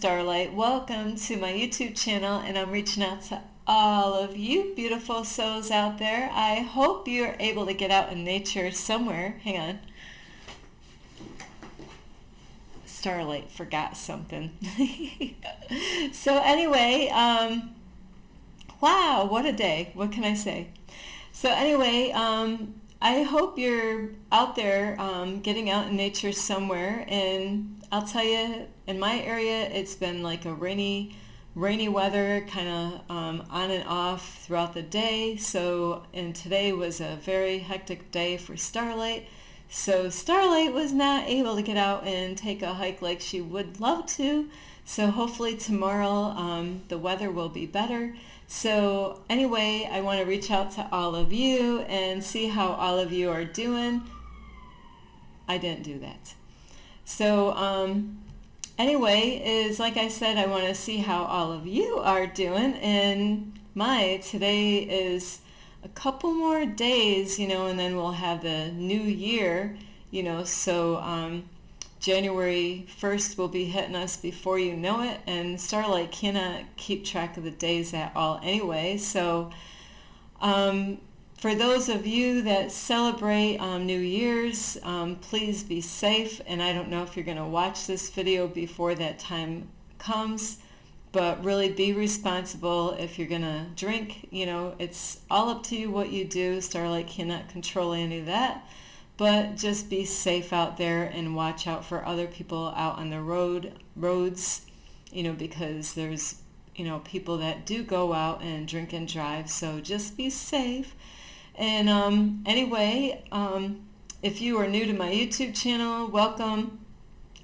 Starlight. Welcome to my YouTube channel, and I'm reaching out to all of you beautiful souls out there. I hope you're able to get out in nature somewhere. Hang on. Starlight forgot something. So anyway, wow, what a day. What can I say? So anyway, I hope you're out there getting out in nature somewhere, and I'll tell you, in my area it's been like a rainy weather, kind of on and off throughout the day. And today was a very hectic day for Starlight. So Starlight was not able to get out and take a hike like she would love to. So hopefully tomorrow the weather will be better. So anyway, I want to reach out to all of you and see how all of you are doing. I didn't do that. So anyway, is like I said, I want to see how all of you are doing. And today is a couple more days, and then we'll have the new year, so January 1st will be hitting us before you know it, and Starlight cannot keep track of the days at all anyway. So for those of you that celebrate New Year's, please be safe, and I don't know if you're going to watch this video before that time comes, but really be responsible. If you're going to drink, it's all up to you what you do. Starlight cannot control any of that. But just be safe out there and watch out for other people out on the roads, because there's, people that do go out and drink and drive. So just be safe. And anyway, if you are new to my YouTube channel, welcome.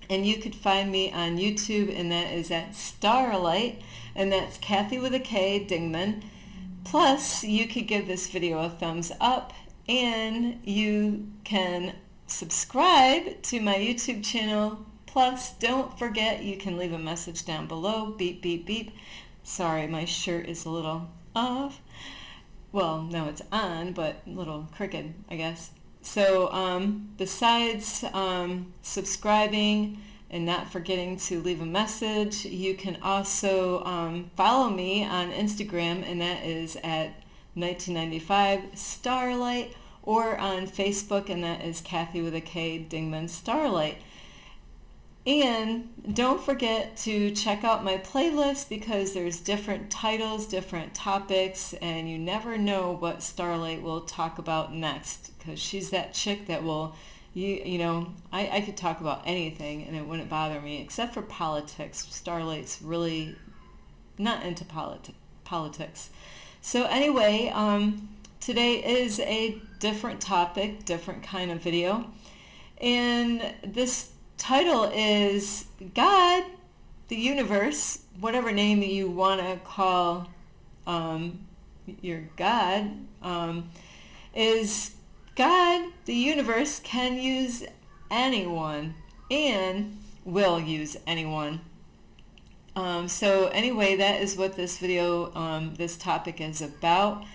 And you could find me on YouTube, and that is at Starlight, and that's Kathy with a K, Dingman. Plus, you could give this video a thumbs up, and you can subscribe to my YouTube channel. Plus, don't forget, you can leave a message down below. Beep, beep, beep. Sorry, my shirt is a little off. Well, no, it's on, but a little crooked, I guess. So besides subscribing and not forgetting to leave a message, you can also follow me on Instagram, and that is at 1995 Starlight, or on Facebook, and that is Kathy with a K, Dingman Starlight. And don't forget to check out my playlist, because there's different titles, different topics, and you never know what Starlight will talk about next, because she's that chick that will, I could talk about anything and it wouldn't bother me, except for politics. Starlight's really not into politics. So anyway, today is a different topic, different kind of video, and this title is God, the universe, whatever name you want to call your God, is God, the universe, can use anyone and will use anyone. So anyway, that is what this video, this topic is about,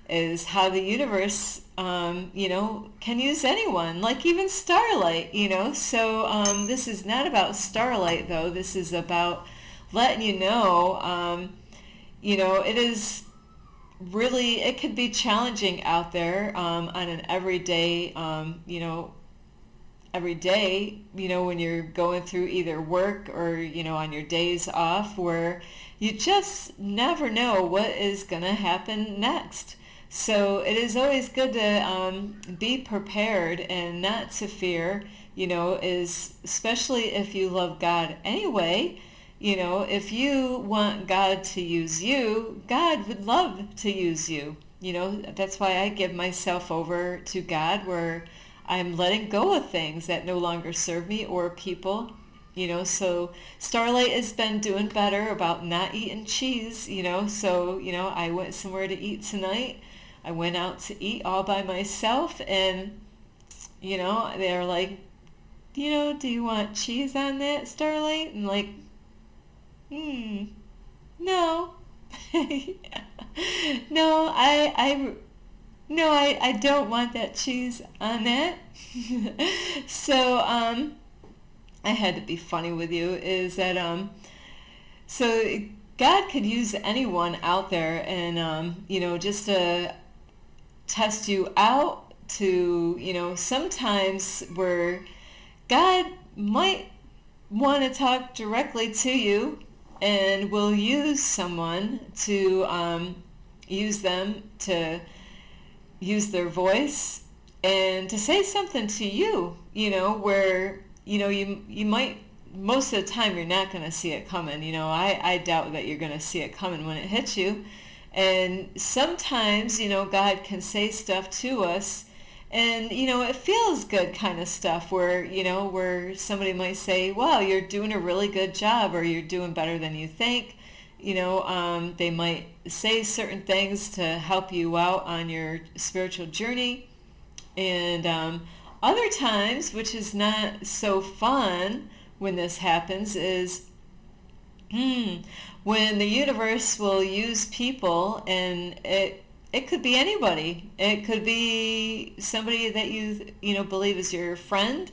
is how the universe, can use anyone, like even Starlight, So this is not about Starlight, though. This is about letting you know, it is really, it could be challenging out there on an everyday, when you're going through either work or, on your days off, where you just never know what is going to happen next. So it is always good to be prepared and not to fear, especially if you love God anyway. If you want God to use you, God would love to use you. That's why I give myself over to God, where I'm letting go of things that no longer serve me, or people. So Starlight has been doing better about not eating cheese, so, I went somewhere to eat tonight. I went out to eat all by myself, and, they're like, do you want cheese on that, Starlight? And like, no. No, I don't want that cheese on that. So, I had to be funny with you, is that, So God could use anyone out there, and just to test you out, to sometimes where God might want to talk directly to you, and will use someone to use them to use their voice and to say something to you, where you might, most of the time you're not going to see it coming. I doubt that you're going to see it coming when it hits you. And sometimes, God can say stuff to us, and it feels good, kind of stuff, where somebody might say, wow, you're doing a really good job, or you're doing better than you think. They might say certain things to help you out on your spiritual journey. And other times, which is not so fun when this happens, is when the universe will use people, and it could be anybody. It could be somebody that you believe is your friend,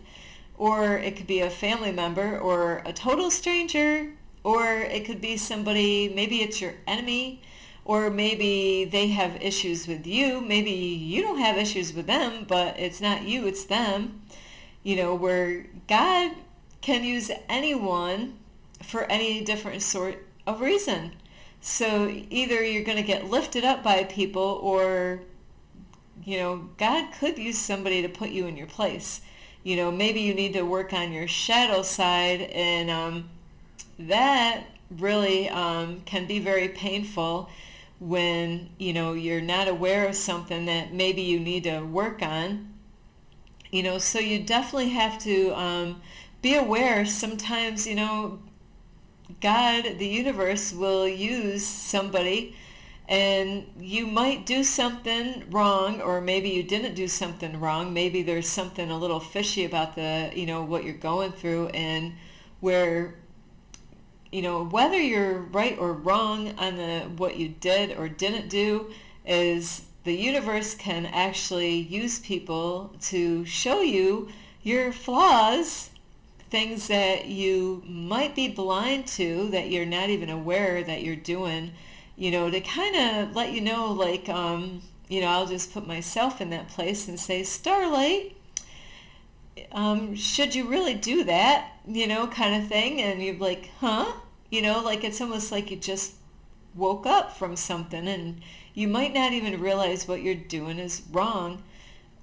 or it could be a family member, or a total stranger, or it could be somebody, maybe it's your enemy, or maybe they have issues with you. Maybe you don't have issues with them, but it's not you, it's them. Where God can use anyone for any different sort of reason. So either you're going to get lifted up by people, or God could use somebody to put you in your place. Maybe you need to work on your shadow side, and that really can be very painful when you're not aware of something that maybe you need to work on. So you definitely have to be aware. Sometimes God, the universe, will use somebody, and you might do something wrong, or maybe you didn't do something wrong. Maybe there's something a little fishy about what you're going through, and where whether you're right or wrong on what you did or didn't do, is the universe can actually use people to show you your flaws, things that you might be blind to, that you're not even aware that you're doing, to kind of let you know, like, I'll just put myself in that place and say, Starlight, should you really do that, kind of thing. And you're like, huh? Like it's almost like you just woke up from something, and you might not even realize what you're doing is wrong,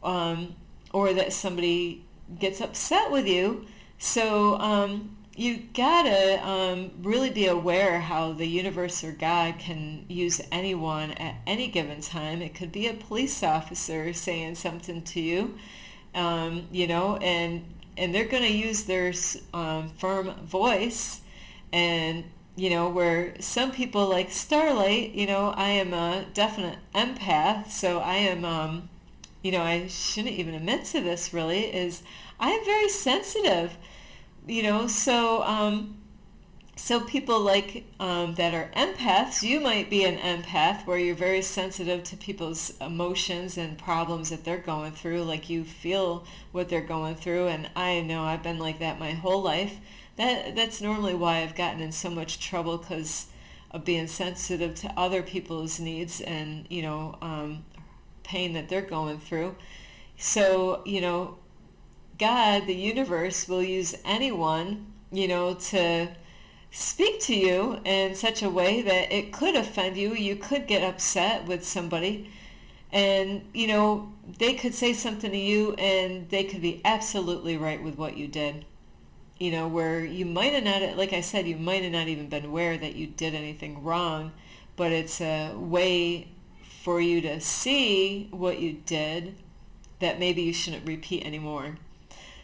or that somebody gets upset with you. So you gotta really be aware how the universe or God can use anyone at any given time. It could be a police officer saying something to you, and they're going to use their firm voice, and where some people, like Starlight, I am a definite empath, so I am, I shouldn't even admit to this really, is I am very sensitive, so people like that are empaths, you might be an empath where you're very sensitive to people's emotions and problems that they're going through, like you feel what they're going through, and I know I've been like that my whole life. That's normally why I've gotten in so much trouble, because of being sensitive to other people's needs and pain that they're going through. So God, the universe, will use anyone to speak to you in such a way that it could offend you. You could get upset with somebody, and they could say something to you, and they could be absolutely right with what you did. Where you might have not, like I said, you might have not even been aware that you did anything wrong, but it's a way for you to see what you did that maybe you shouldn't repeat anymore.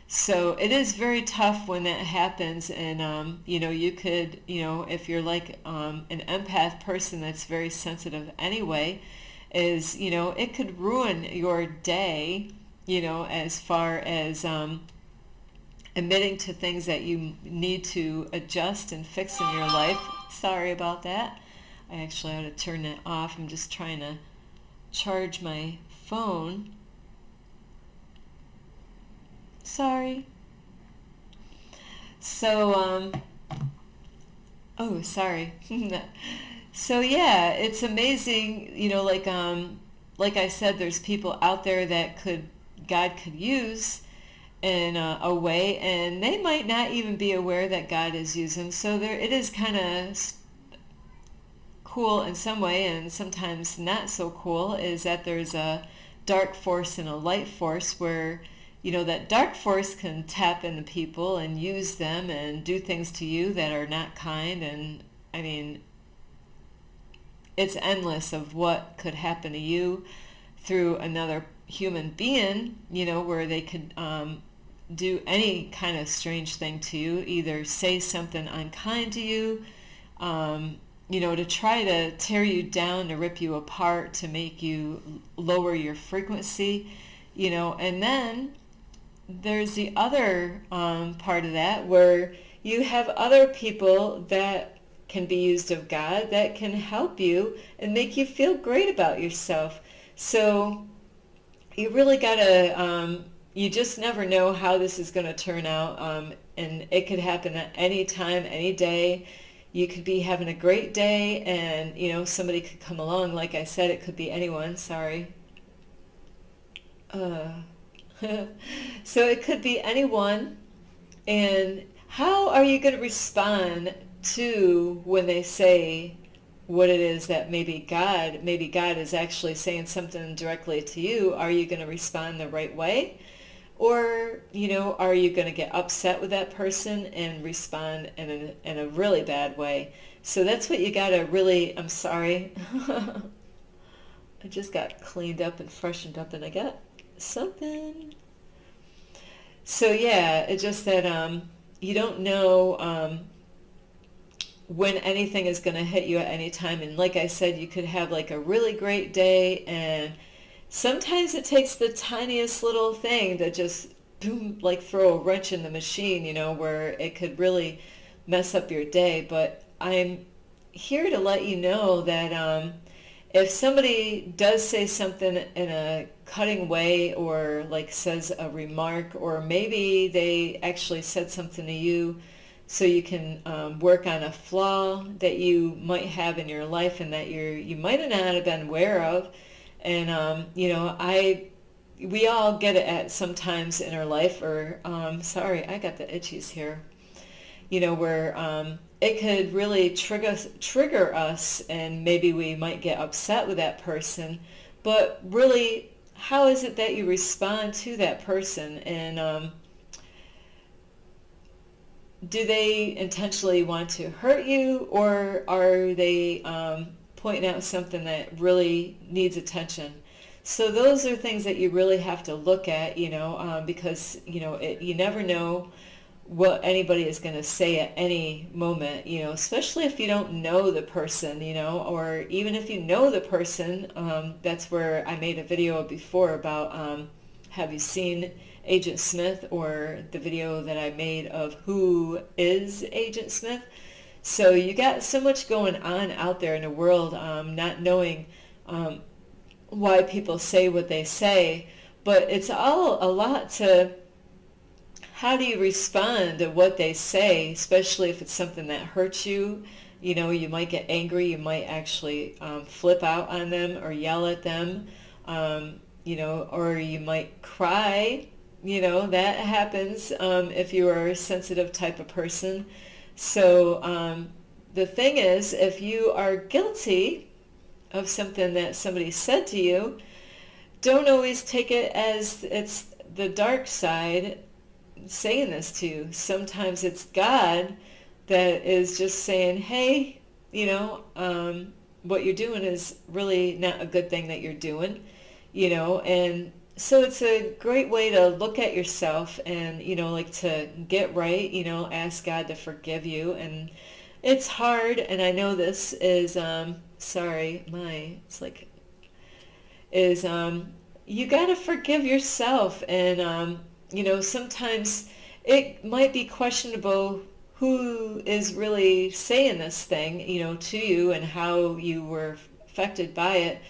So it is very tough when that happens, and you could, if you're like an empath person that's very sensitive anyway, is it could ruin your day, as far as admitting to things that you need to adjust and fix in your life. Sorry about that. I actually ought to turn that off. I'm just trying to charge my phone. Sorry. So Oh, sorry. So yeah, it's amazing, like I said, there's people out there that God could use in a way, and they might not even be aware that God is using. So there, it is kind of cool in some way, and sometimes not so cool, is that there's a dark force and a light force where, that dark force can tap into people and use them and do things to you that are not kind. And I mean, it's endless of what could happen to you through another human being, where they could do any kind of strange thing to you, either say something unkind to you, to try to tear you down, to rip you apart, to make you lower your frequency, and then there's the other part of that where you have other people that can be used of God that can help you and make you feel great about yourself. So you really gotta, you just never know how this is going to turn out, and it could happen at any time, any day. You could be having a great day and, somebody could come along. Like I said, it could be anyone, sorry. Uh, so it could be anyone. And how are you going to respond to when they say what it is that maybe God is actually saying something directly to you? Are you going to respond the right way? Or, are you going to get upset with that person and respond in a really bad way? So that's what you got to really, I'm sorry. I just got cleaned up and freshened up and I got something. So yeah, it's just that you don't know when anything is going to hit you at any time. And like I said, you could have like a really great day, and sometimes it takes the tiniest little thing to just boom, like throw a wrench in the machine, where it could really mess up your day. But I'm here to let you know that if somebody does say something in a cutting way, or like says a remark, or maybe they actually said something to you so you can work on a flaw that you might have in your life and that you might not have been aware of. And we all get it at sometimes in our life. Or sorry, I got the itchies here. Where it could really trigger us, and maybe we might get upset with that person. But really, how is it that you respond to that person? And do they intentionally want to hurt you, or are they pointing out something that really needs attention? So those are things that you really have to look at, because, you never know what anybody is going to say at any moment, especially if you don't know the person, or even if you know the person. That's where I made a video before about, have you seen Agent Smith, or the video that I made of who is Agent Smith. So you got so much going on out there in the world, not knowing why people say what they say, but it's all a lot to how do you respond to what they say, especially if it's something that hurts you. You might get angry, you might actually flip out on them or yell at them, or you might cry. That happens if you are a sensitive type of person. So the thing is, if you are guilty of something that somebody said to you, don't always take it as it's the dark side saying this to you. Sometimes it's God that is just saying, hey, what you're doing is really not a good thing that you're doing, and so it's a great way to look at yourself and, like to get right, ask God to forgive you. And it's hard, and I know this is, you got to forgive yourself. And, sometimes it might be questionable who is really saying this thing, to you, and how you were affected by it.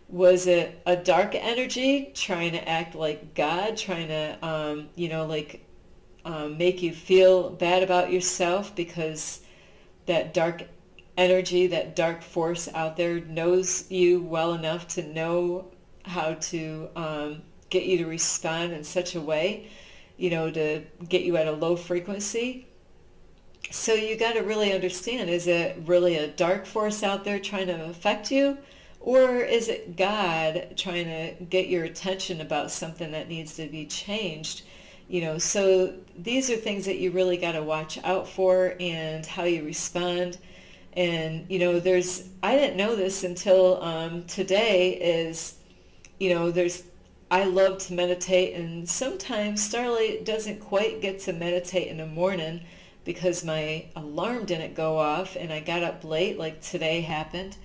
Was it a dark energy trying to act like God, trying to, make you feel bad about yourself because that dark energy, that dark force out there knows you well enough to know how to get you to respond in such a way, to get you at a low frequency. So you got to really understand, is it really a dark force out there trying to affect you? Or is it God trying to get your attention about something that needs to be changed? So these are things that you really got to watch out for, and how you respond. And, I didn't know this until today is, I love to meditate, and sometimes Starlight doesn't quite get to meditate in the morning because my alarm didn't go off and I got up late, like today happened.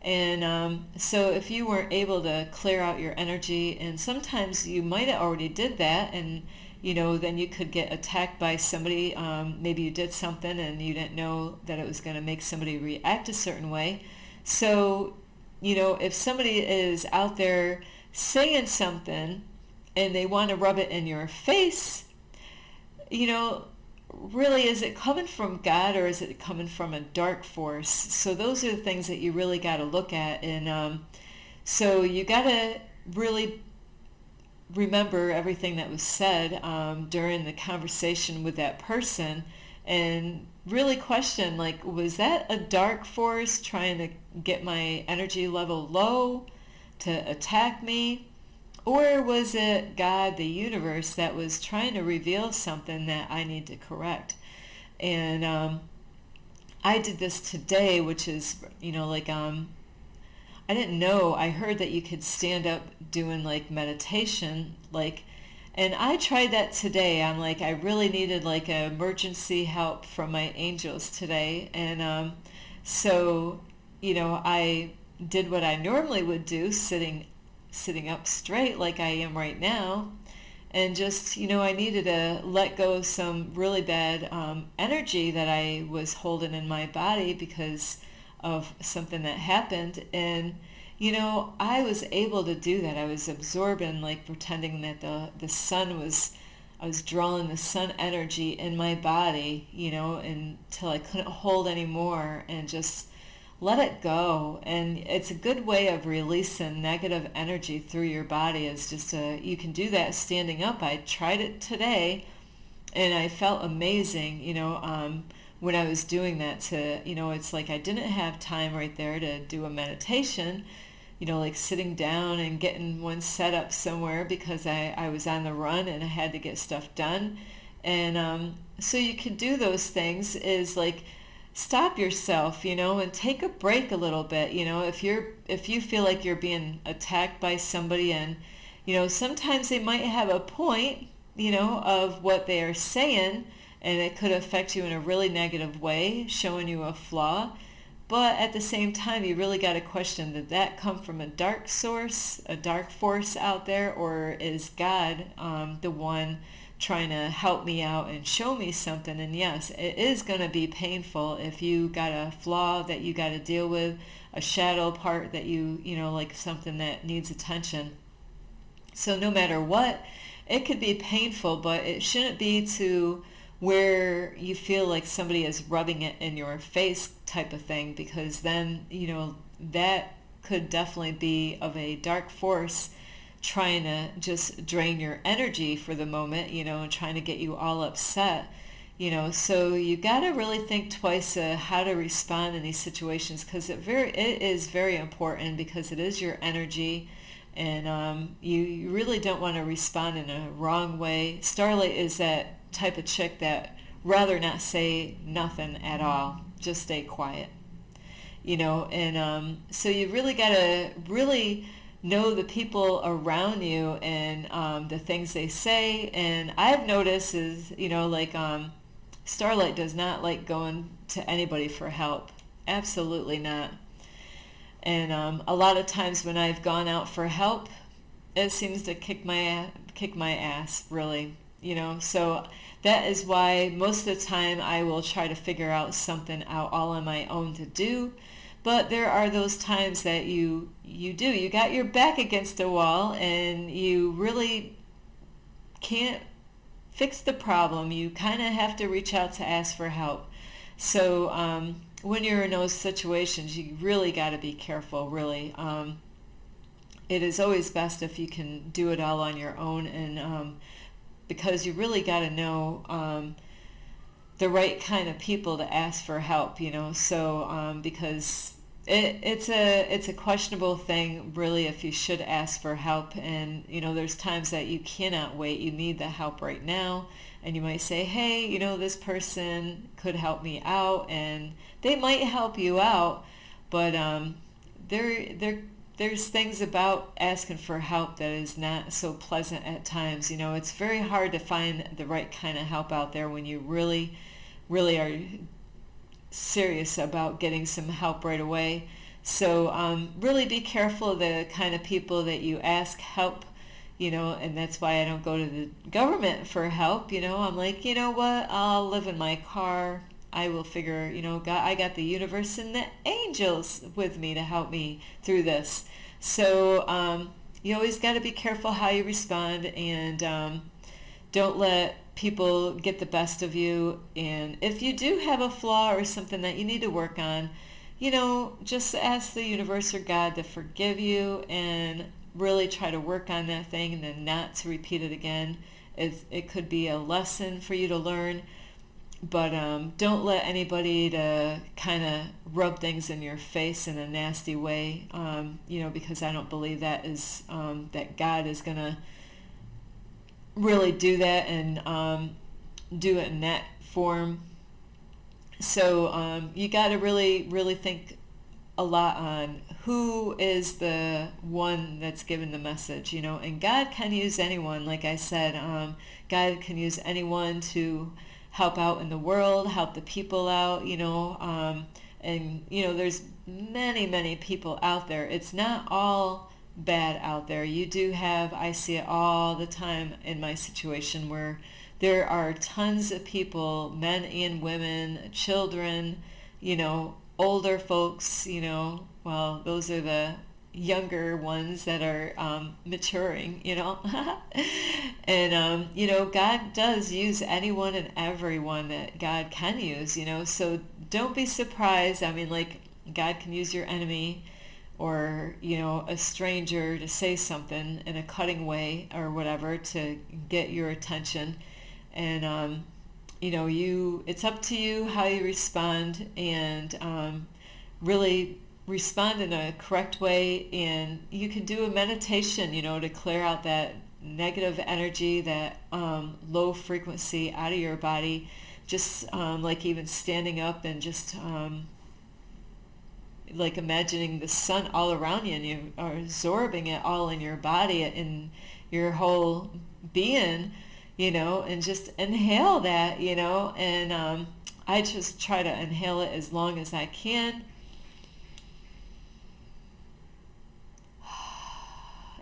And so if you weren't able to clear out your energy, and sometimes you might have already did that, and then you could get attacked by somebody. Maybe you did something and you didn't know that it was going to make somebody react a certain way. So, if somebody is out there saying something and they want to rub it in your face, really, is it coming from God or is it coming from a dark force? So those are the things that you really got to look at. And so you got to really remember everything that was said during the conversation with that person, and really question, like, was that a dark force trying to get my energy level low to attack me? Or was it God, the universe, that was trying to reveal something that I need to correct? And I did this today, which is, I didn't know. I heard that you could stand up doing like meditation, and I tried that today. I'm like, I really needed like emergency help from my angels today. And so, I did what I normally would do, sitting up straight like I am right now, and just, I needed to let go of some really bad energy that I was holding in my body because of something that happened. And I was able to do that. I was absorbing, like pretending that the sun was, I was drawing the sun energy in my body, until I couldn't hold anymore, and just let it go. And it's a good way of releasing negative energy through your body, is just you can do that standing up. I tried it today and I felt amazing, when I was doing that. It's like I didn't have time right there to do a meditation, like sitting down and getting one set up somewhere, because I was on the run and I had to get stuff done. And so you can do those things, is like stop yourself, and take a break a little bit. If you feel like you're being attacked by somebody, and sometimes they might have a point, of what they are saying, and it could affect you in a really negative way, showing you a flaw. But at the same time, you really got to question, did that come from a dark source, a dark force out there, or is God the one trying to help me out and show me something? And yes, it is going to be painful if you got a flaw that you got to deal with, a shadow part that like something that needs attention. So no matter what, it could be painful, but it shouldn't be to where you feel like somebody is rubbing it in your face type of thing, because then, that could definitely be of a dark force trying to just drain your energy for the moment, and trying to get you all upset, so you got to really think twice how to respond in these situations, because it is very important, because it is your energy. And you really don't want to respond in a wrong way. Starlight is that type of chick that rather not say nothing at all, just stay quiet, and so you really got to really know the people around you, and the things they say. And I've noticed is, Starlight does not like going to anybody for help. Absolutely not. And a lot of times when I've gone out for help, it seems to kick my ass, really. So that is why most of the time I will try to figure out something out all on my own to do. But there are those times that you got your back against a wall and you really can't fix the problem. You kind of have to reach out to ask for help. So when you're in those situations, you really got to be careful, really. It is always best if you can do it all on your own, and because you really got to know the right kind of people to ask for help, so because it's a questionable thing, really, if you should ask for help. And there's times that you cannot wait, you need the help right now, and you might say, hey, this person could help me out, and they might help you out, but there's things about asking for help that is not so pleasant at times. It's very hard to find the right kind of help out there when you really are serious about getting some help right away. So really be careful of the kind of people that you ask help, and that's why I don't go to the government for help. I'm like, what, I'll live in my car. I will figure, God, I got the universe and the angels with me to help me through this. So you always got to be careful how you respond, and don't let people get the best of you. And if you do have a flaw or something that you need to work on, just ask the universe or God to forgive you and really try to work on that thing, and then not to repeat it again. It could be a lesson for you to learn, but don't let anybody to kind of rub things in your face in a nasty way, because I don't believe that is that God is going to really do that and do it in that form. So you got to really think a lot on who is the one that's given the message, and God can use anyone. Like I said, God can use anyone to help out in the world, help the people out, and there's many people out there. It's not all bad out there. You do have, I see it all the time in my situation, where there are tons of people, men and women, children, older folks, well, those are the younger ones that are maturing, and God does use anyone and everyone that God can use, so don't be surprised. I mean, like, God can use your enemy or a stranger to say something in a cutting way or whatever to get your attention, and it's up to you how you respond, and really respond in a correct way. And you can do a meditation, to clear out that negative energy, that low frequency out of your body, just like even standing up and just like imagining the sun all around you, and you are absorbing it all in your body, in your whole being, and just inhale that, and I just try to inhale it as long as I can.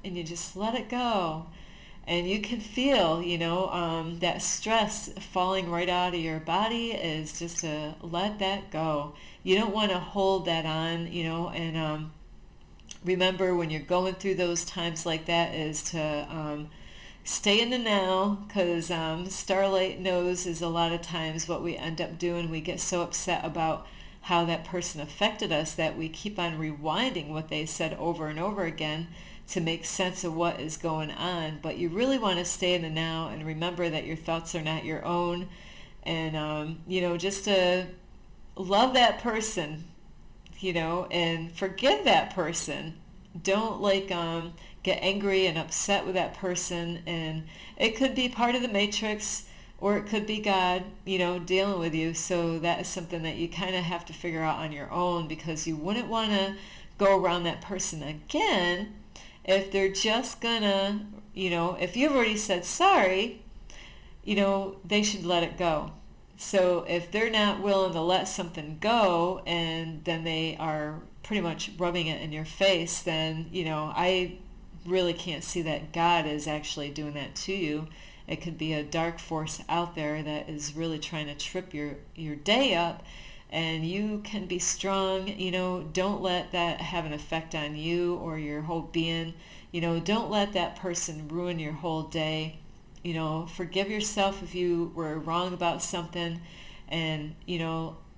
And you just let it go. And you can feel, that stress falling right out of your body, is just to let that go. You don't want to hold that on, and remember, when you're going through those times like that, is to stay in the now, because Starlight knows is a lot of times what we end up doing. We get so upset about how that person affected us that we keep on rewinding what they said over and over again to make sense of what is going on. But you really want to stay in the now and remember that your thoughts are not your own, and just to love that person, and forgive that person. Don't get angry and upset with that person. And it could be part of the matrix, or it could be God, dealing with you. So that is something that you kind of have to figure out on your own, because you wouldn't want to go around that person again if they're just gonna, if you've already said sorry, they should let it go. So if they're not willing to let something go, and then they are pretty much rubbing it in your face, then, I really can't see that God is actually doing that to you. It could be a dark force out there that is really trying to trip your day up, and you can be strong. Don't let that have an effect on you or your whole being. Don't let that person ruin your whole day. Forgive yourself if you were wrong about something, and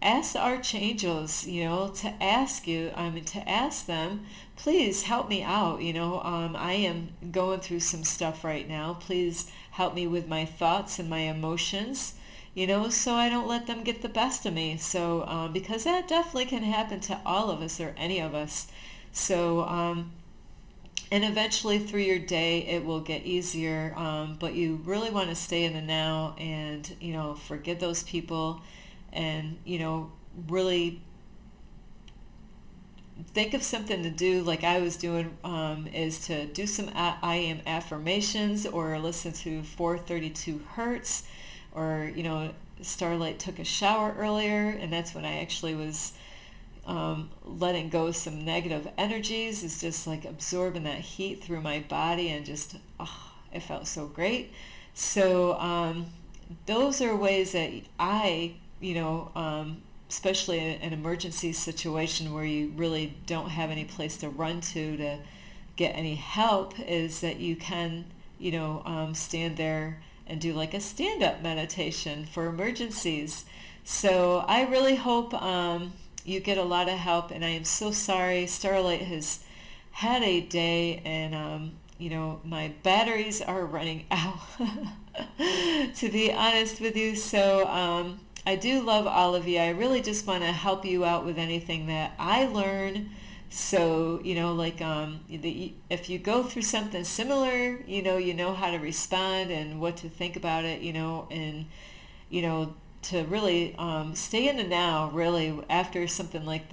ask the archangels, to ask to ask them, please help me out. I am going through some stuff right now. Please help me with my thoughts and my emotions, so I don't let them get the best of me. So, because that definitely can happen to all of us or any of us. So, and eventually through your day it will get easier, but you really want to stay in the now and, forget those people and, really think of something to do like I was doing, is to do some I am affirmations or listen to 432 Hertz or, Starlight took a shower earlier, and that's when I actually was letting go of some negative energies. Is just like absorbing that heat through my body and just, it felt so great. So those are ways that I, especially in an emergency situation where you really don't have any place to run to get any help, is that you can, stand there and do like a stand-up meditation for emergencies. So I really hope you get a lot of help, and I am so sorry. Starlight has had a day, and my batteries are running out, to be honest with you. So I do love all of you. I really just want to help you out with anything that I learn. So, if you go through something similar, you know how to respond and what to think about it, and, to really stay in the now. Really, after something like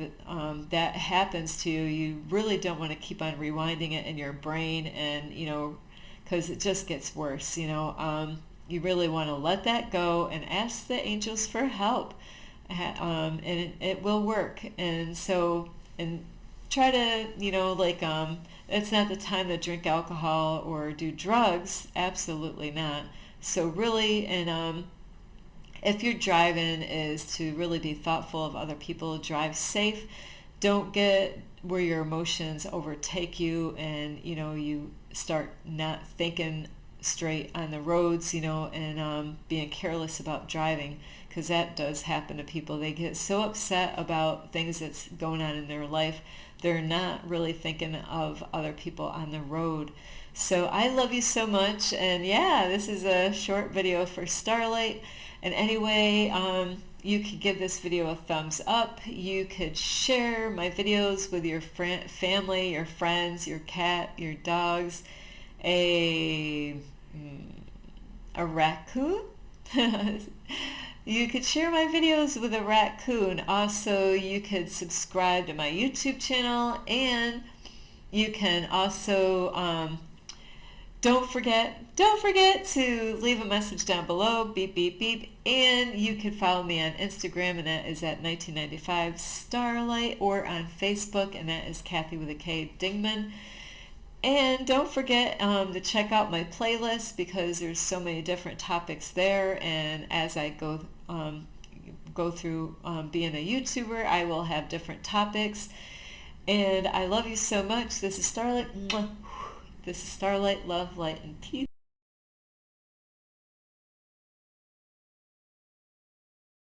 that happens to you, you really don't want to keep on rewinding it in your brain, and because it just gets worse. You really want to let that go and ask the angels for help, and it will work. And so, and try to, it's not the time to drink alcohol or do drugs. Absolutely not. So really, and if you're driving, is to really be thoughtful of other people. Drive safe. Don't get where your emotions overtake you and, you start not thinking straight on the roads, and being careless about driving, because that does happen to people. They get so upset about things that's going on in their life, they're not really thinking of other people on the road. So I love you so much, and yeah, this is a short video for Starlight. And anyway, you could give this video a thumbs up. You could share my videos with your family, your friends, your cat, your dogs, a raccoon. You could share my videos with a raccoon. Also, you could subscribe to my YouTube channel, and you can also don't forget to leave a message down below, beep, beep, beep. And you can follow me on Instagram, and that is at 1995 Starlight, or on Facebook, and that is Kathy with a K Dingman. And don't forget to check out my playlist, because there's so many different topics there. And as I go through being a YouTuber, I will have different topics. And I love you so much. This is Starlight. This is Starlight. Love, light, and peace.